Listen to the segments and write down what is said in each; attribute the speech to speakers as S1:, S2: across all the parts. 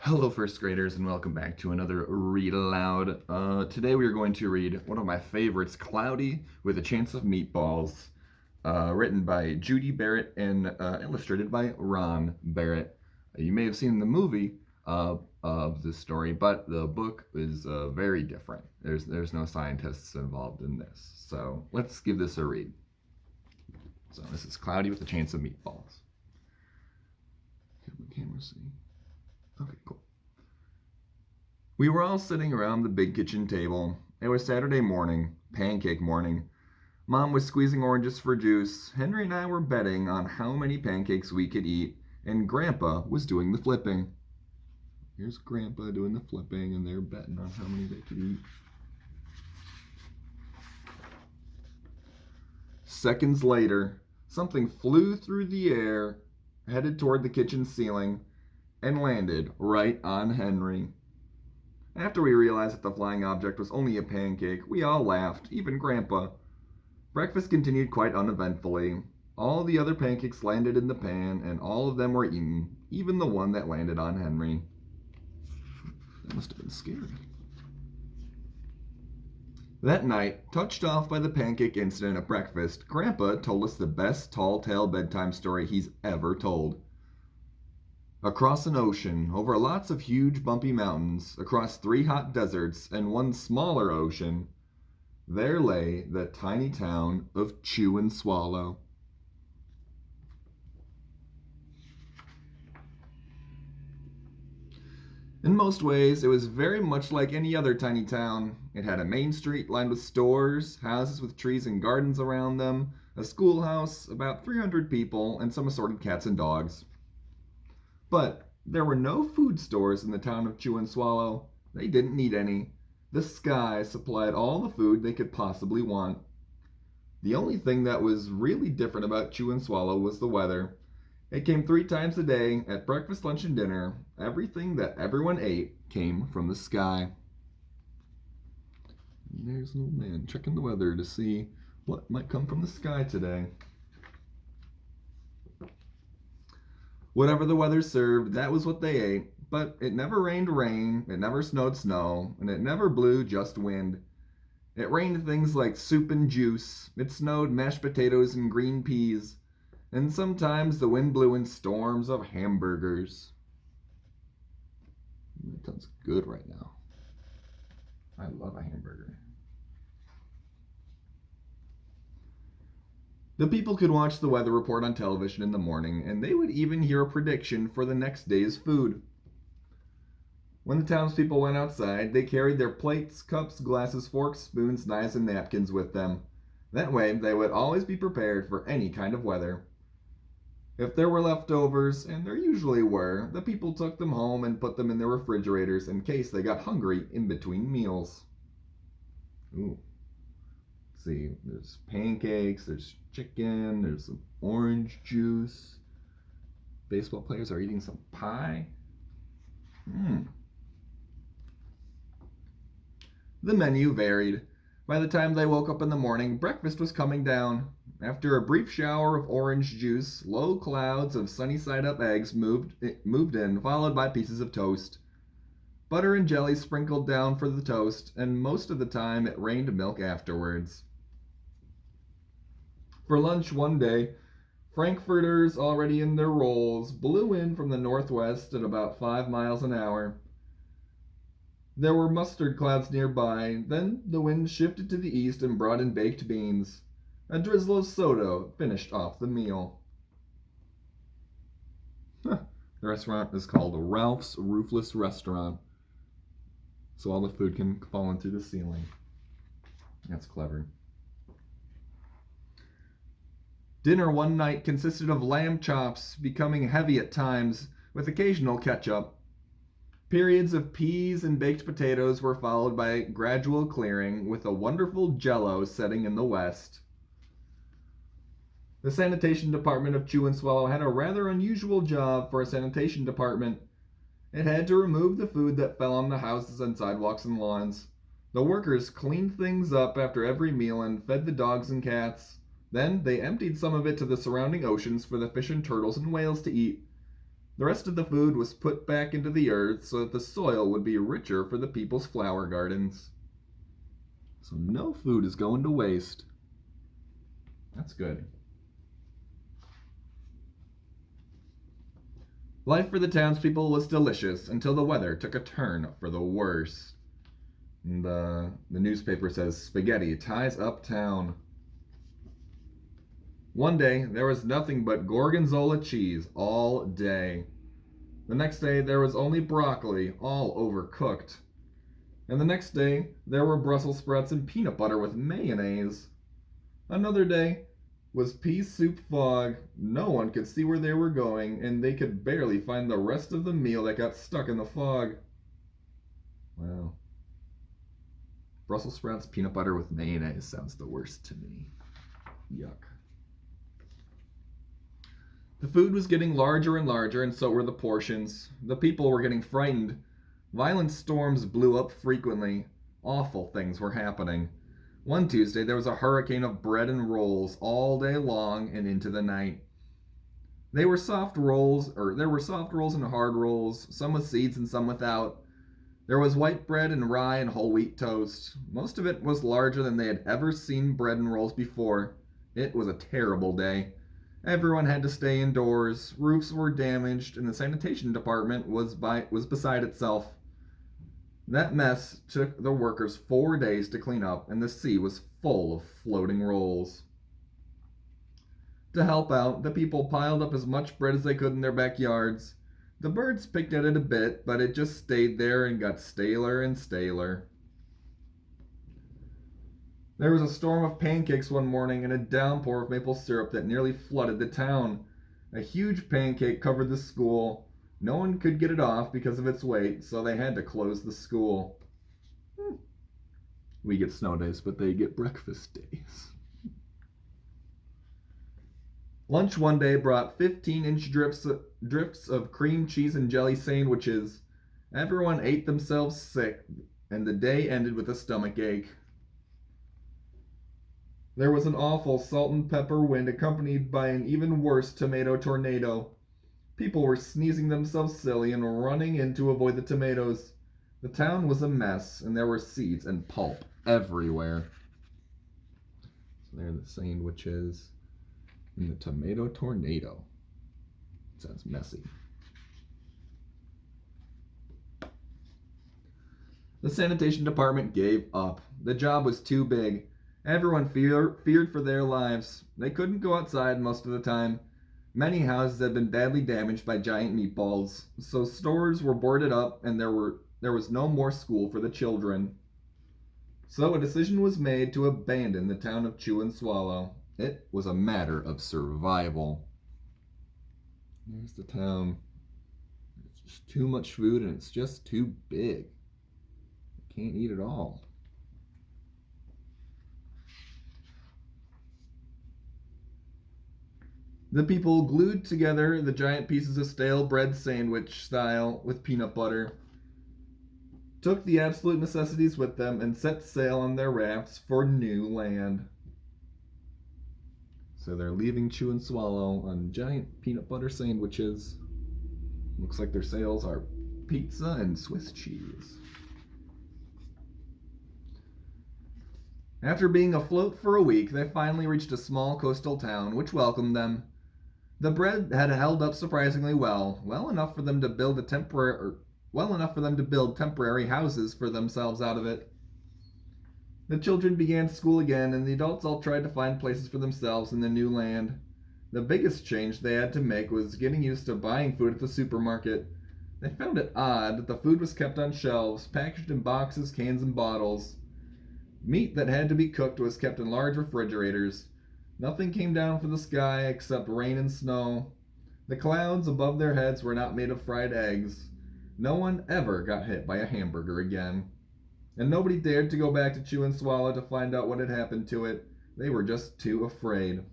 S1: Hello, first graders, and welcome back to another Read Aloud. Today we are going to read one of my favorites, Cloudy with a Chance of Meatballs, written by Judy Barrett and illustrated by Ron Barrett. You may have seen the movie of this story, but the book is very different. There's no scientists involved in this. So let's give this a read. So this is Cloudy with a Chance of Meatballs. Can the camera see? Okay, cool. We were all sitting around the big kitchen table. It was Saturday morning, pancake morning. Mom was squeezing oranges for juice. Henry and I were betting on how many pancakes we could eat, and Grandpa was doing the flipping. Here's Grandpa doing the flipping, and they're betting on how many they could eat. Seconds later, something flew through the air, headed toward the kitchen ceiling, and landed right on Henry. After we realized that the flying object was only a pancake, we all laughed, even Grandpa. Breakfast continued quite uneventfully. All the other pancakes landed in the pan, and all of them were eaten, even the one that landed on Henry. That must have been scary. That night, touched off by the pancake incident at breakfast, Grandpa told us the best tall tale bedtime story he's ever told. Across an ocean, over lots of huge bumpy mountains, across 3 hot deserts and 1 smaller ocean, there lay the tiny town of Chew and Swallow. In most ways, it was very much like any other tiny town. It had a main street lined with stores, houses with trees and gardens around them, a schoolhouse, about 300 people, and some assorted cats and dogs. But there were no food stores in the town of Chew and Swallow. They didn't need any. The sky supplied all the food they could possibly want. The only thing that was really different about Chew and Swallow was the weather. It came 3 times a day, at breakfast, lunch, and dinner. Everything that everyone ate came from the sky. And there's an old man checking the weather to see what might come from the sky today. Whatever the weather served, that was what they ate. But it never rained rain, it never snowed snow, and it never blew just wind. It rained things like soup and juice. It snowed mashed potatoes and green peas. And sometimes the wind blew in storms of hamburgers. That sounds good right now. I love a hamburger. The people could watch the weather report on television in the morning, and they would even hear a prediction for the next day's food. When the townspeople went outside, they carried their plates, cups, glasses, forks, spoons, knives, and napkins with them. That way, they would always be prepared for any kind of weather. If there were leftovers, and there usually were, the people took them home and put them in their refrigerators in case they got hungry in between meals. Ooh. See, there's pancakes, there's chicken, there's some orange juice. Baseball players are eating some pie. The menu varied. By the time they woke up in the morning, breakfast was coming down. After a brief shower of orange juice, low clouds of sunny-side-up eggs moved in, followed by pieces of toast. Butter and jelly sprinkled down for the toast, and most of the time it rained milk afterwards. For lunch one day, frankfurters already in their rolls blew in from the northwest at about 5 miles an hour. There were mustard clouds nearby, then the wind shifted to the east and brought in baked beans. A drizzle of soda finished off the meal. The restaurant is called Ralph's Roofless Restaurant, so all the food can fall in through the ceiling. That's clever. Dinner one night consisted of lamb chops, becoming heavy at times, with occasional ketchup. Periods of peas and baked potatoes were followed by gradual clearing, with a wonderful jello setting in the west. The sanitation department of Chew and Swallow had a rather unusual job for a sanitation department. It had to remove the food that fell on the houses and sidewalks and lawns. The workers cleaned things up after every meal and fed the dogs and cats. Then they emptied some of it to the surrounding oceans for the fish and turtles and whales to eat. The rest of the food was put back into the earth so that the soil would be richer for the people's flower gardens. So no food is going to waste. That's good. Life for the townspeople was delicious until the weather took a turn for the worse. And the newspaper says spaghetti ties up town. One day, there was nothing but gorgonzola cheese all day. The next day, there was only broccoli, all overcooked. And the next day, there were Brussels sprouts and peanut butter with mayonnaise. Another day was pea soup fog. No one could see where they were going, and they could barely find the rest of the meal that got stuck in the fog. Wow. Brussels sprouts, peanut butter with mayonnaise sounds the worst to me. Yuck. The food was getting larger and larger, and so were the portions. The people were getting frightened. Violent storms blew up frequently. Awful things were happening. One Tuesday, there was a hurricane of bread and rolls all day long and into the night. There were soft rolls and hard rolls, some with seeds and some without. There was white bread and rye and whole wheat toast. Most of it was larger than they had ever seen bread and rolls before. It was a terrible day. Everyone had to stay indoors. Roofs were damaged, and the sanitation department was beside itself. That mess took the workers 4 days to clean up, and the sea was full of floating rolls. To help out, the people piled up as much bread as they could in their backyards. The birds picked at it a bit, but it just stayed there and got staler and staler. There was a storm of pancakes one morning and a downpour of maple syrup that nearly flooded the town. A huge pancake covered the school. No one could get it off because of its weight, so they had to close the school. We get snow days, but they get breakfast days. Lunch one day brought 15-inch drifts of cream cheese and jelly sandwiches. Everyone ate themselves sick, and the day ended with a stomach ache. There was an awful salt and pepper wind accompanied by an even worse tomato tornado. People were sneezing themselves silly and running in to avoid the tomatoes. The town was a mess, and there were seeds and pulp everywhere. So there are the sandwiches. And the tomato tornado. Sounds messy. The sanitation department gave up. The job was too big. Everyone feared for their lives. They couldn't go outside most of the time. Many houses had been badly damaged by giant meatballs, so stores were boarded up and there was no more school for the children. So a decision was made to abandon the town of Chew and Swallow. It was a matter of survival. There's the town. It's just too much food and it's just too big. You can't eat it all. The people glued together the giant pieces of stale bread sandwich style with peanut butter, took the absolute necessities with them, and set sail on their rafts for new land. So they're leaving Chew and Swallow on giant peanut butter sandwiches. Looks like their sales are pizza and Swiss cheese. After being afloat for a week, they finally reached a small coastal town, which welcomed them. The bread had held up surprisingly well enough for them to build temporary houses for themselves out of it. The children began school again, and the adults all tried to find places for themselves in the new land. The biggest change they had to make was getting used to buying food at the supermarket. They found it odd that the food was kept on shelves, packaged in boxes, cans, and bottles. Meat that had to be cooked was kept in large refrigerators. Nothing came down from the sky except rain and snow. The clouds above their heads were not made of fried eggs. No one ever got hit by a hamburger again. And nobody dared to go back to Chew and Swallow to find out what had happened to it. They were just too afraid.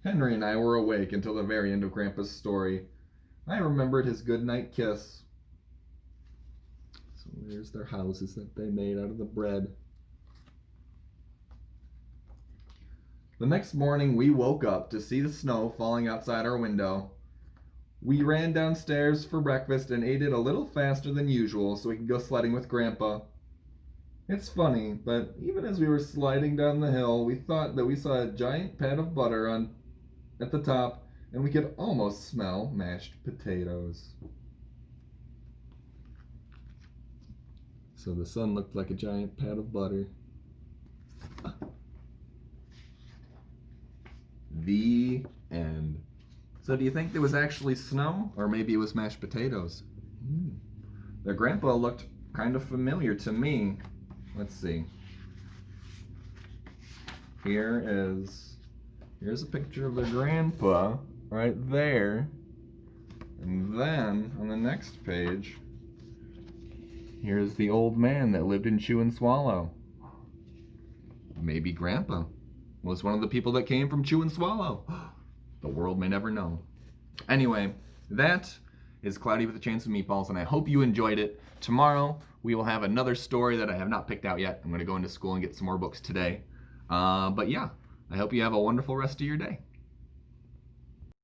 S1: Henry and I were awake until the very end of Grandpa's story. I remembered his goodnight kiss. So there's their houses that they made out of the bread. The next morning we woke up to see the snow falling outside our window. We ran downstairs for breakfast and ate it a little faster than usual so we could go sledding with Grandpa. It's funny, but even as we were sliding down the hill, we thought that we saw a giant pat of butter on at the top, and we could almost smell mashed potatoes. So the sun looked like a giant pat of butter. The end. So do you think there was actually snow, or maybe it was mashed potatoes? Their grandpa looked kind of familiar to me. Let's see. Here's a picture of their grandpa right there. And then on the next page, here's the old man that lived in Chew and Swallow. Maybe Grandpa was one of the people that came from Chew and Swallow. The world may never know. Anyway, that is Cloudy with a Chance of Meatballs, and I hope you enjoyed it. Tomorrow, we will have another story that I have not picked out yet. I'm going to go into school and get some more books today. But yeah, I hope you have a wonderful rest of your day.